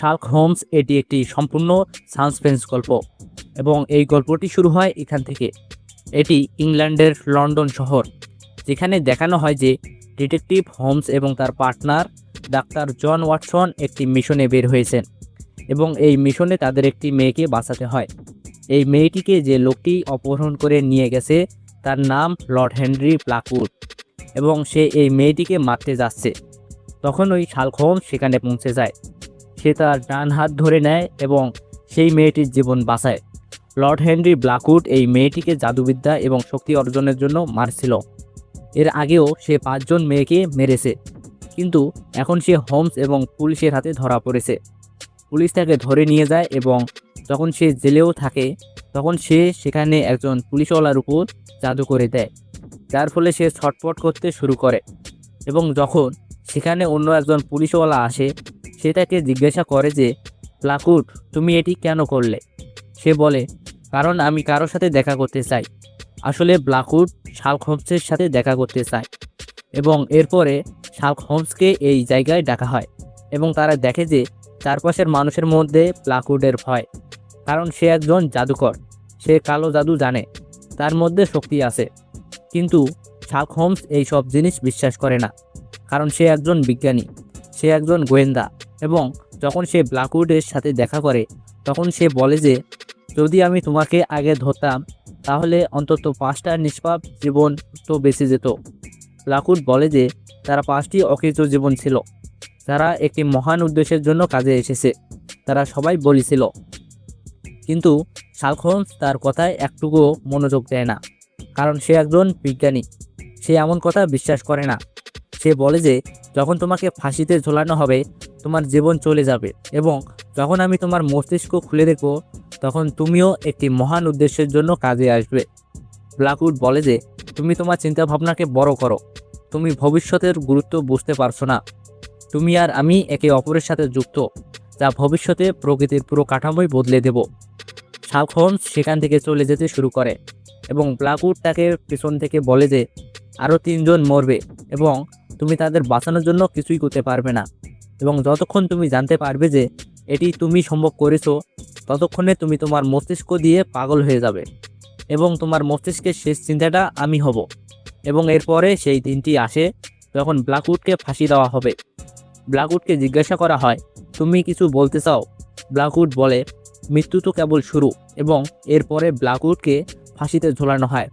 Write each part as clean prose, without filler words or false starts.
Sherlock Holmes এটি একটি সম্পূর্ণ সাসপেন্স গল্প এবং এই গল্পটি শুরু হয় এখান থেকে। এটি ইংল্যান্ডের লন্ডন শহর, যেখানে দেখানো হয় যে ডিটেকটিভ হোমস এবং তার পার্টনার ডাক্তার জন ওয়াটসন একটি মিশনে বের হয়েছেন এবং এই মিশনে তাদের একটি মেয়েকে বাঁচাতে হয়। এই মেয়েটিকে যে লোকটি অপহরণ করে নিয়ে গেছে তার নাম লর্ড হেনরি ব্ল্যাকউড এবং সে এই মেয়েটিকে মারতে যাচ্ছে। তখন ওই শার্লক হোমস সেখানে পৌঁছে যায়। সে তার ডান হাত ধরে নেয় এবং সেই মেয়েটির জীবন বাঁচায়। লর্ড হেনরি ব্ল্যাকউড এই মেয়েটিকে জাদুবিদ্যা এবং শক্তি অর্জনের জন্য মারছিল। এর আগেও সে 5 জন মেয়েকে মেরেছে, কিন্তু এখন সে হোমস এবং পুলিশের হাতে ধরা পড়েছে। পুলিশ তাকে ধরে নিয়ে যায় এবং যখন সে জেলেও থাকে তখন সে সেখানে একজন পুলিশওয়ালার উপর জাদু করে দেয়, যার ফলে সে ছটফট করতে শুরু করে। এবং যখন সেখানে অন্য একজন পুলিশওয়ালা আসে, সে তাকে জিজ্ঞাসা করে যে ব্ল্যাকউড, তুমি এটি কেন করলে? সে বলে, কারণ আমি কারোর সাথে দেখা করতে চাই। আসলে ব্ল্যাকউড শার্লক হোমসের সাথে দেখা করতে চায় এবং এরপরে শার্লক হোমসকে এই জায়গায় ডাকা হয় এবং তারা দেখে যে চারপাশের মানুষের মধ্যে ব্ল্যাকউডের ভয়, কারণ সে একজন জাদুকর, সে কালো জাদু জানে, তার মধ্যে শক্তি আছে। কিন্তু শার্লক হোমস এই সব জিনিস বিশ্বাস করে না, কারণ সে একজন বিজ্ঞানী, সে একজন গোয়েন্দা। এবং যখন সে ব্ল্যাকউডের সাথে দেখা করে তখন সে বলে যে যদি আমি তোমাকে আগে ধরতাম তাহলে অন্তত 5টা নিষ্পাপ জীবন তো বেঁচে যেত। ব্ল্যাকউড বলে যে তারা 5টি অকৃত জীবন ছিল, যারা একটি মহান উদ্দেশ্যের জন্য কাজে এসেছে, তারা সবাই বলেছিল। কিন্তু শার্লক হোমস তার কথায় একটুকুও মনোযোগ দেয় না, কারণ সে একজন বিজ্ঞানী, সে এমন কথা বিশ্বাস করে না। সে বলে যে যখন তোমাকে ফাঁসিতে ঝোলানো হবে তোমার জীবন চলে যাবে এবং যখন আমি তোমার মস্তিষ্ক খুলে দেখব তখন তুমিও একটি মহান উদ্দেশ্যের জন্য কাজে আসবে। ব্ল্যাকউড বলে যে তুমি তোমার চিন্তাভাবনাকে বড় করো, তুমি ভবিষ্যতের গুরুত্ব বুঝতে পারছো না। তুমি আর আমি একে অপরের সাথে যুক্ত, যা ভবিষ্যতে প্রকৃতির পুরো কাঠামোই বদলে দেব। শার্লক হোমস সেখান থেকে চলে যেতে শুরু করে এবং ব্ল্যাকউড তাকে পেছন থেকে বলে যে আরও 3 জন মরবে এবং তুমি তাদের বাঁচানোর জন্য কিছুই করতে পারবে না। এবং যতক্ষণ তুমি জানতে পারবে যে এটি তুমি সম্ভব করেছো, ততক্ষণে তুমি তোমার মস্তিষ্ক দিয়ে পাগল হয়ে যাবে এবং তোমার মস্তিষ্কের শেষ চিন্তাটা আমি হব। এবং এরপরে সেই দিনটি আসে যখন ব্ল্যাকউডকে ফাঁসি দেওয়া হবে। ব্ল্যাকউডকে জিজ্ঞাসা করা হয়, তুমি কিছু বলতে চাও? ব্ল্যাকউড বলে, মৃত্যু তো কেবল শুরু। এবং এরপরে ব্ল্যাকউডকে ফাঁসিতে ঝোলানো হয়।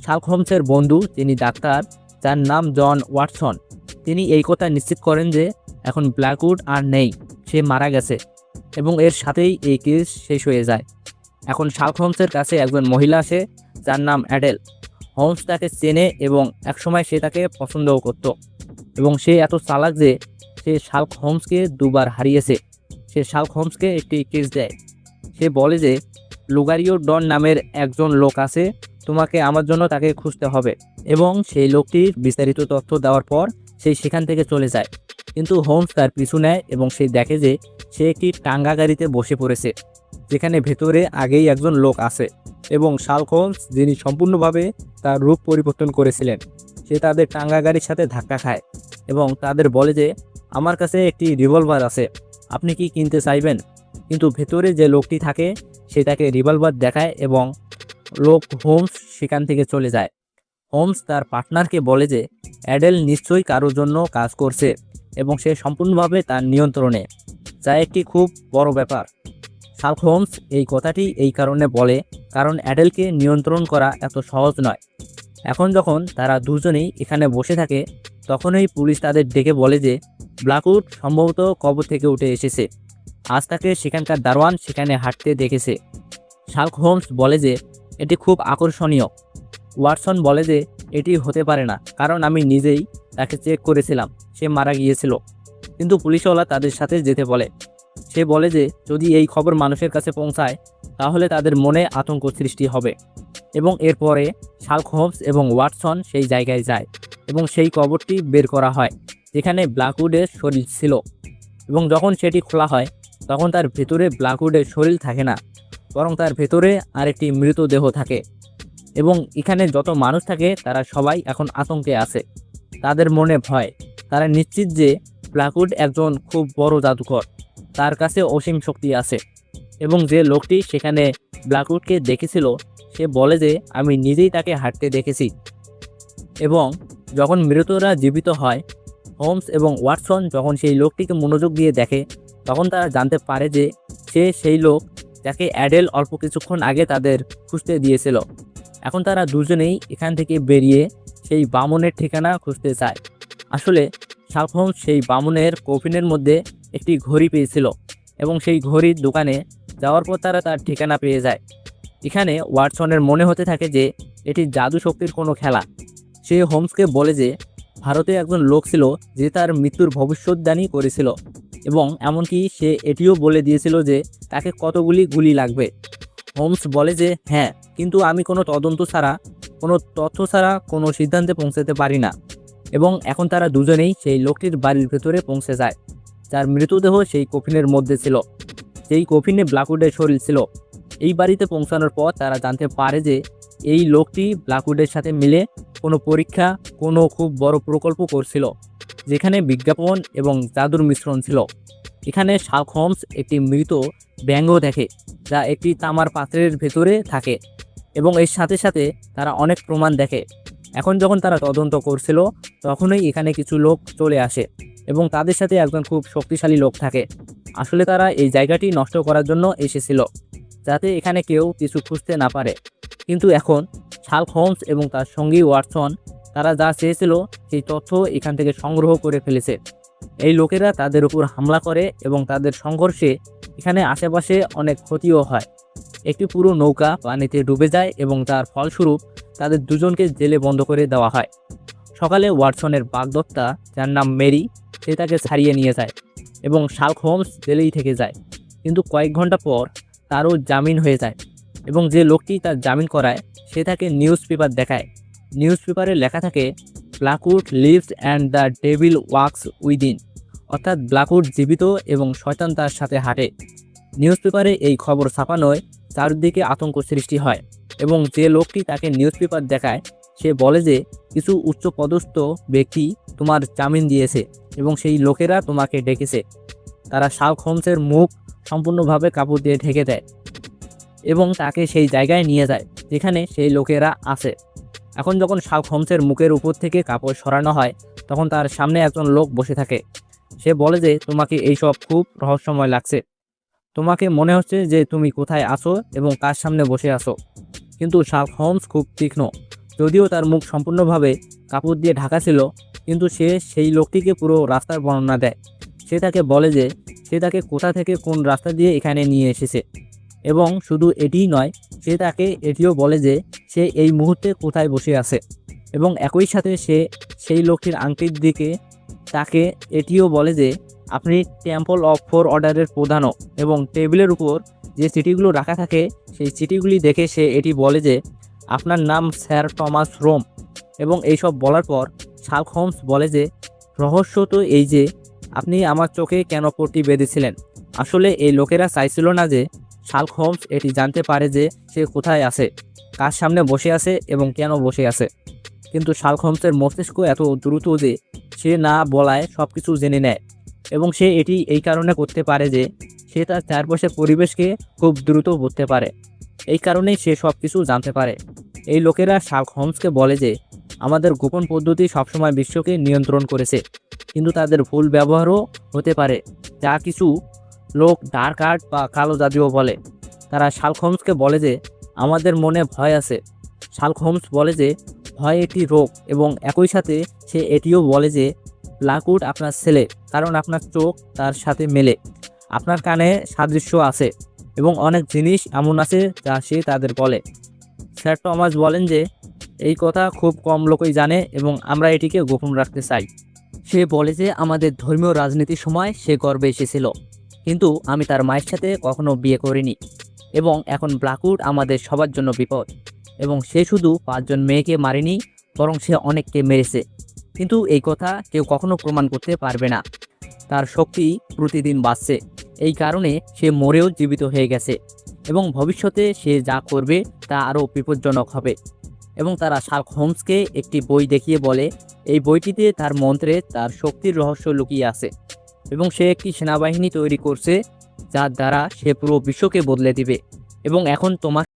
শার্লক হোমসের বন্ধু, যিনি ডাক্তার, যার নাম জন ওয়াটসন, তিনি এই কথা নিশ্চিত করেন যে এখন ব্ল্যাকউড আর নেই, সে মারা গেছে এবং এর সাথেই এই কেস শেষ হয়ে যায়। এখন শার্লক হোমসের কাছে একজন মহিলা আসে যার নাম অ্যাডেল। হোমস তাকে চেনে এবং একসময় সে তাকে পছন্দও করত এবং সে এত চালাক যে সে শার্লক হোমসকে 2বার হারিয়েছে। সে শার্লক হোমসকে একটি কেস দেয়। সে বলে যে লুগারিও ডন নামের একজন লোক আছে, তোমাকে আমার জন্য তাকে খুঁজতে হবে। এবং সেই লোকটির বিস্তারিত তথ্য দেওয়ার পর সে সেখান থেকে চলে যায়। কিন্তু হোমস তার পিছু নেয় এবং সে দেখে যে সে একটি টাঙ্গা গাড়িতে বসে পড়েছে, যেখানে ভেতরে আগেই একজন লোক আছে এবং শার্লক হোমস, যিনি সম্পূর্ণভাবে তার রূপ পরিবর্তন করেছিলেন, সে তাদের টাঙ্গা গাড়ির সাথে ধাক্কা খায় এবং তাদের বলে যে আমার কাছে একটি রিভলভার আছে, আপনি কি কিনতে চাইবেন? কিন্তু ভেতরে যে লোকটি থাকে সে তাকে রিভলভার দেখায় এবং লোক হোমস সেখান থেকে চলে যায়। হোমস তার পার্টনারকে বলে যে অ্যাডেল নিশ্চয়ই কারোর জন্য কাজ করছে এবং সে সম্পূর্ণভাবে তার নিয়ন্ত্রণে, যা একটি খুব বড় ব্যাপার। শার্লক হোমস এই কথাটি এই কারণে বলে কারণ অ্যাডেলকে নিয়ন্ত্রণ করা এত সহজ নয়। এখন যখন তারা দুজনেই এখানে বসে থাকে তখনই পুলিশ তাদের ডেকে বলে যে ব্ল্যাকউড সম্ভবত কবর থেকে উঠে এসেছে, আজ তাকে সেখানকার দারোয়ান সেখানে হাঁটতে দেখেছে। শার্লক হোমস বলে যে এটি খুব আকর্ষণীয়। ওয়াটসন বলে যে এটি হতে পারে না, কারণ আমি নিজেই তাকে চেক করেছিলাম, সে মারা গিয়েছিল। কিন্তু পুলিশওয়ালা তাদের সাথে যেতে বলে। সে বলে যে যদি এই খবর মানুষের কাছে পৌঁছায় তাহলে তাদের মনে আতঙ্ক সৃষ্টি হবে। এবং এরপরে শার্লক হোমস এবং ওয়াটসন সেই জায়গায় যায় এবং সেই কবরটি বের করা হয় যেখানে ব্ল্যাকউডের শরীর ছিল। এবং যখন সেটি খোলা হয় তখন তার ভেতরে ব্ল্যাকউডের শরীর থাকে না, বরং তার ভেতরে আরেকটি মৃতদেহ থাকে। এবং এখানে যত মানুষ থাকে তারা সবাই এখন আতঙ্কে আছে, তাদের মনে ভয়। তারা নিশ্চিত যে ব্ল্যাকউড একজন খুব বড় জাদুকর তার কাছে অসীম শক্তি আছে। এবং যে লোকটি সেখানে ব্ল্যাকউডকে দেখেছিল সে বলে যে আমি নিজেই তাকে হাঁটতে দেখেছি। এবং যখন মৃতরা জীবিত হয়, হোমস এবং ওয়াটসন যখন সেই লোকটিকে মনোযোগ দিয়ে দেখে তখন তারা জানতে পারে যে সে সেই লোক যাকে অ্যাডেল অল্প কিছুক্ষণ আগে তাদের খুঁজতে দিয়েছিল। এখন তারা দুজনেই এখান থেকে বেরিয়ে সেই বামনের ঠিকানা খুঁজতে চায়। আসলে শার্লক হোমস সেই বামনের কফিনের মধ্যে একটি ঘড়ি পেয়েছিল এবং সেই ঘড়ির দোকানে যাওয়ার পর তারা তার ঠিকানা পেয়ে যায়। এখানে ওয়াটসনের মনে হতে থাকে যে এটি জাদু শক্তির কোনো খেলা। সে হোমসকে বলে যে ভারতে একজন লোক ছিল যে তার মৃত্যুর ভবিষ্যদ্বাণী করেছিল এবং এমনকি সে এটিও বলে দিয়েছিল যে তাকে কতগুলি গুলি লাগবে। হোমস বলে যে হ্যাঁ, কিন্তু আমি কোনো তদন্ত ছাড়া, কোনো তথ্য ছাড়া কোনো সিদ্ধান্তে পৌঁছাতে পারি না। এবং এখন তারা দুজনেই সেই লোকটির বাড়ির ভেতরে পৌঁছে যায় যার মৃতদেহ সেই কফিনের মধ্যে ছিল, যেই কফিনে ব্ল্যাকউডের শরীর ছিল। এই বাড়িতে পৌঁছানোর পর তারা জানতে পারে যে এই লোকটি ব্ল্যাকউডের সাথে মিলে কোনো পরীক্ষা, কোনো খুব বড় প্রকল্প করছিল যেখানে বিজ্ঞাপন এবং জাদুর মিশ্রণ ছিল। এখানে শার্লক হোমস একটি মৃত ব্যাঙও দেখে যা একটি তামার পাত্রের ভেতরে থাকে এবং এর সাথে সাথে তারা অনেক প্রমাণ দেখে। এখন যখন তারা তদন্ত করছিল তখনই এখানে কিছু লোক চলে আসে এবং তাদের সাথে একজন খুব শক্তিশালী লোক থাকে। আসলে তারা এই জায়গাটি নষ্ট করার জন্য এসেছিল যাতে এখানে কেউ কিছু খুঁজতে না পারে। কিন্তু এখন শার্লক হোমস এবং তার সঙ্গী ওয়াটসন তারা যা চেয়েছিল সেই তথ্য এখান থেকে সংগ্রহ করে ফেলেছে। এই লোকেরা তাদের উপর হামলা করে এবং তাদের সংঘর্ষে এখানে আশেপাশে অনেক ক্ষতিও হয়। একটি পুরো নৌকা পানিতে ডুবে যায় এবং তার ফলস্বরূপ তাদের দুজনকে জেলে বন্ধ করে দেওয়া হয়। সকালে ওয়াটসনের বাগদত্তা যার নাম মেরি সে তাকে ছাড়িয়ে নিয়ে যায় এবং শার্লক হোমস জেলেই থেকে যায়। কিন্তু কয়েক ঘন্টা পর তারও জামিন হয়ে যায় এবং যে লোকটি তার জামিন করায় সে তাকে নিউজ পেপার দেখায়। নিউজ পেপারে লেখা থাকে Blackwood lives and the devil walks within, অর্থাৎ ব্ল্যাকউড জীবিত এবং শয়তান তার সাথে হাঁটে। নিউজ পেপারে এই খবর ছাপানোয় চারদিকে আতঙ্ক সৃষ্টি হয় এবং যে লোকটি তাকে নিউজ পেপার দেখায় সে বলে যে কিছু উচ্চপদস্থ ব্যক্তি তোমার জামিন দিয়েছে এবং সেই লোকেরা তোমাকে ডেকেছে। তারা শার্লক হোমসের মুখ সম্পূর্ণভাবে কাপড় দিয়ে ঢেকে দেয় এবং তাকে সেই জায়গায় নিয়ে যায় যেখানে সেই লোকেরা আছে। এখন যখন শার্লক হোমসের মুখের উপর থেকে কাপড় সরানো হয় তখন তার সামনে একজন লোক বসে থাকে। সে বলে যে তোমাকে এইসব খুব রহস্যময় লাগছে, তোমাকে মনে হচ্ছে যে তুমি কোথায় আছো এবং কার সামনে বসে আছো। কিন্তু শার্লক হোমস খুব তীক্ষ্ণ, যদিও তার মুখ সম্পূর্ণভাবে কাপড় দিয়ে ঢাকা ছিল, কিন্তু সে সেই লোকটিকে পুরো রাস্তার বর্ণনা দেয়। সে তাকে বলে যে সে তাকে কোথা থেকে কোন রাস্তা দিয়ে এখানে নিয়ে এসেছে এবং শুধু এটিই নয়, সে তাকে এটিও বলে যে সে এই মুহূর্তে কোথায় বসে আছে এবং একই সাথে সে সেই লোকটির আংটির দিকে তাকে এটিও বলে যে আপনি টেম্পল অফ ফোর অর্ডারের প্রধানও। এবং টেবিলের উপর যে চিঠিগুলো রাখা থাকে সেই চিঠিগুলি দেখে সে এটি বলে যে আপনার নাম স্যার টমাস রোম। এবং এইসব বলার পর শার্লক হোমস বলে যে রহস্য তো এই যে আপনি আমার চোখে কেন পট্টি বেঁধেছিলেন। আসলে এই লোকেরা চাইছিল না যে শার্লক হোমস এটি জানতে পারে যে সে কোথায় আছে, কার সামনে বসে আছে এবং কেন বসে আছে। কিন্তু শার্লক হোমসের মস্তিষ্ক এত দ্রুত যে সে না বলায় সব কিছু জেনে নেয় এবং সে এটি এই কারণে করতে পারে যে সে তার চারপাশের পরিবেশকে খুব দ্রুত বুঝতে পারে। এই কারণেই সে সব কিছু জানতে পারে। এই লোকেরা শার্লক হোমসকে বলে যে আমাদের গোপন পদ্ধতি সবসময় বিশ্বকে নিয়ন্ত্রণ করেছে, কিন্তু তাদের ভুল ব্যবহারও হতে পারে, যা কিছু লোক ডার্ক আর্ট বা কালো জাদুও বলে। তারা শার্লক হোমসকে বলে যে আমাদের মনে ভয় আছে। শার্লক হোমস বলে যে ভয় একটি রোগ এবং একই সাথে সে এটিও বলে যে ব্ল্যাকউড আপনার ছেলে, কারণ আপনার চোখ তার সাথে মেলে, আপনার কানে সাদৃশ্য আছে এবং অনেক জিনিস এমন আছে যা সে তাদের বলে। স্যার টমাস বলেন যে এই কথা খুব কম লোকই জানে এবং আমরা এটিকে গোপন রাখতে চাই। সে বলে যে আমাদের ধর্মীয় রাজনীতির সময় সে গর্বে এসেছিল, কিন্তু আমি তার মায়ের সাথে কখনো বিয়ে করিনি এবং এখন ব্ল্যাকউড আমাদের সবার জন্য বিপদ। এবং সে শুধু 5 জন মেয়েকে মারেনি, বরং সে অনেককে মেরেছে, কিন্তু এই কথা কেউ কখনো প্রমাণ করতে পারবে না। তার শক্তি প্রতিদিন বাড়ছে, এই কারণে সে মরেও জীবিত হয়ে গেছে এবং ভবিষ্যতে সে যা করবে তা আরও বিপজ্জনক হবে। এবং তারা শার্লক হোমসকে একটি বই দেখিয়ে বলে এই বইটিতে তার মন্ত্রে তার শক্তির রহস্য লুকিয়ে আছে। এবং সে একটি সেনাবাহিনী তৈরি করছে যার দ্বারা সে পুরো বিশ্বকে বদলে দিবে। এবং এখন তোমাকে